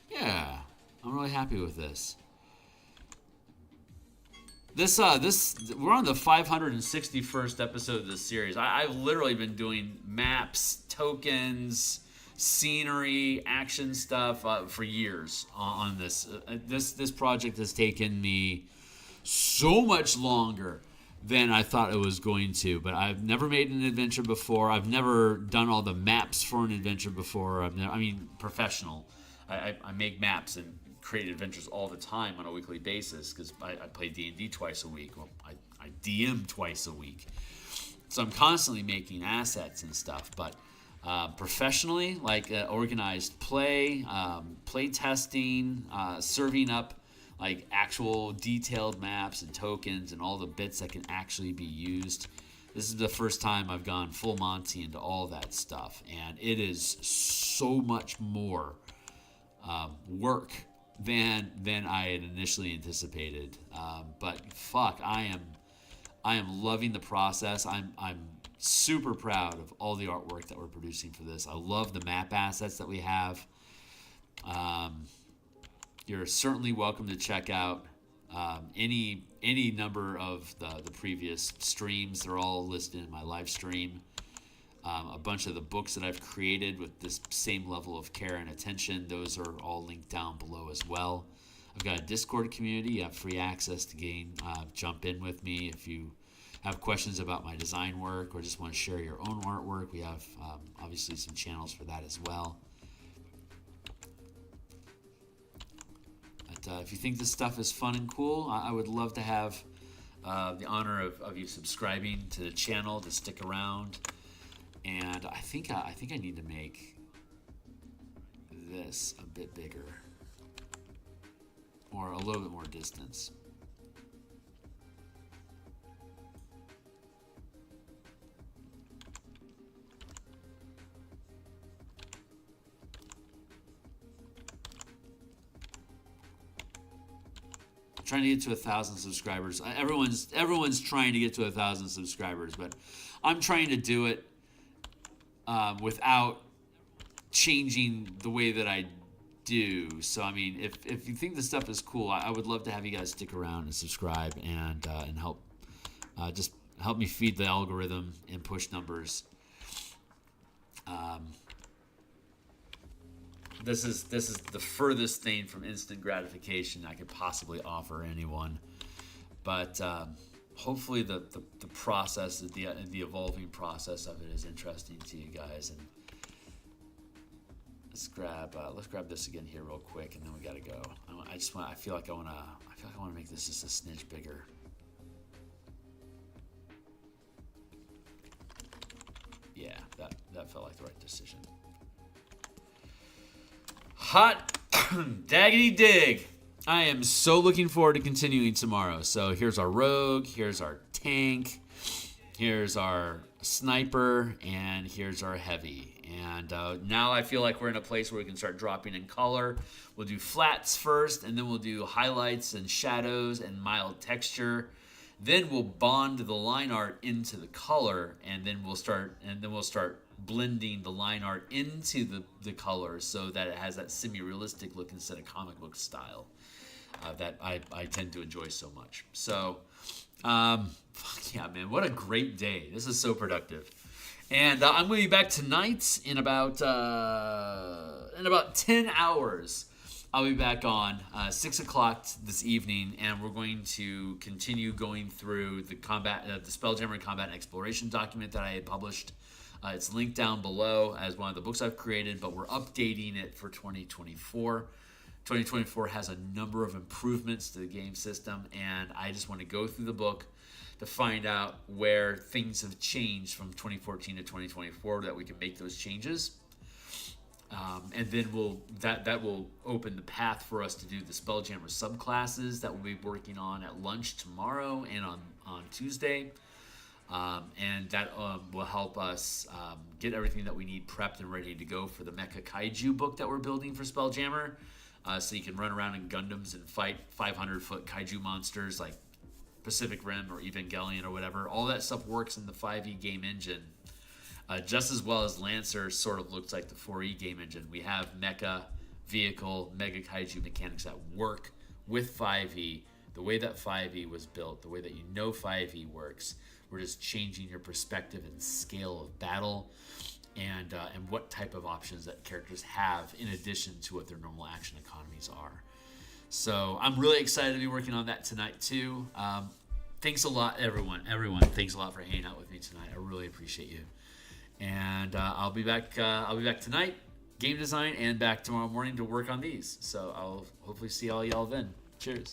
Yeah, I'm really happy with this. This we're on the 561st episode of this series. I've literally been doing maps, tokens, scenery, action stuff for years on this. This project has taken me so much longer than I thought it was going to. But I've never made an adventure before. I've never done all the maps for an adventure before. Professional. I make maps and create adventures all the time on a weekly basis because I play D&D twice a week. Well, I DM twice a week. So I'm constantly making assets and stuff. But professionally, like organized play, play testing, serving up like actual detailed maps and tokens and all the bits that can actually be used. This is the first time I've gone full Monty into all that stuff, and it is so much more work than I had initially anticipated. But fuck, I am loving the process. I'm super proud of all the artwork that we're producing for this. I love the map assets that we have. You're certainly welcome to check out any number of the previous streams. They're all listed in my live stream. A bunch of the books that I've created with this same level of care and attention, those are all linked down below as well. I've got a Discord community. You have free access to gain. Jump in with me if you have questions about my design work or just want to share your own artwork. We have obviously some channels for that as well. But if you think this stuff is fun and cool, I would love to have the honor of you subscribing to the channel to stick around. And I think I need to make this a bit bigger or a little bit more distance. Trying to get to 1,000 subscribers. Everyone's trying to get to 1,000 subscribers, but I'm trying to do it without changing the way that I do. So I mean, if you think this stuff is cool, I would love to have you guys stick around and subscribe and help just help me feed the algorithm and push numbers. This is the furthest thing from instant gratification I could possibly offer anyone, but hopefully the process, the evolving process of it is interesting to you guys. And let's grab this again here real quick, and then we gotta go. I feel like I want to make this just a smidge bigger. Yeah, that felt like the right decision. Hot daggity dig. I am so looking forward to continuing tomorrow. So here's our rogue, here's our tank, here's our sniper, and here's our heavy. And now I feel like we're in a place where we can start dropping in color. We'll do flats first, and then we'll do highlights and shadows and mild texture. Then we'll bond the line art into the color, and then we'll start blending the line art into the color so that it has that semi-realistic look instead of comic book style that I tend to enjoy so much. So, fuck yeah, man, what a great day. This is so productive. And I'm going to be back tonight in about 10 hours. I'll be back on 6 o'clock this evening, and we're going to continue going through the Spelljammer Combat and Exploration document that I had published. It's linked down below as one of the books I've created, but we're updating it for 2024. 2024 has a number of improvements to the game system, and I just want to go through the book, to find out where things have changed from 2014 to 2024, that we can make those changes. And then that will open the path for us to do the Spelljammer subclasses that we'll be working on at lunch tomorrow and on Tuesday. And that will help us get everything that we need prepped and ready to go for the Mecha Kaiju book that we're building for Spelljammer. So you can run around in Gundams and fight 500-foot kaiju monsters like Pacific Rim or Evangelion or whatever. All that stuff works in the 5e game engine. Just as well as Lancer sort of looks like the 4e game engine. We have mecha, vehicle, mega kaiju mechanics that work with 5e, the way that 5e was built, the way that 5e works. We're just changing your perspective and scale of battle, and what type of options that characters have in addition to what their normal action economies are. So I'm really excited to be working on that tonight too. Thanks a lot, everyone. Thanks a lot for hanging out with me tonight. I really appreciate you. And I'll be back tonight, game design, and back tomorrow morning to work on these. So I'll hopefully see all y'all then. Cheers.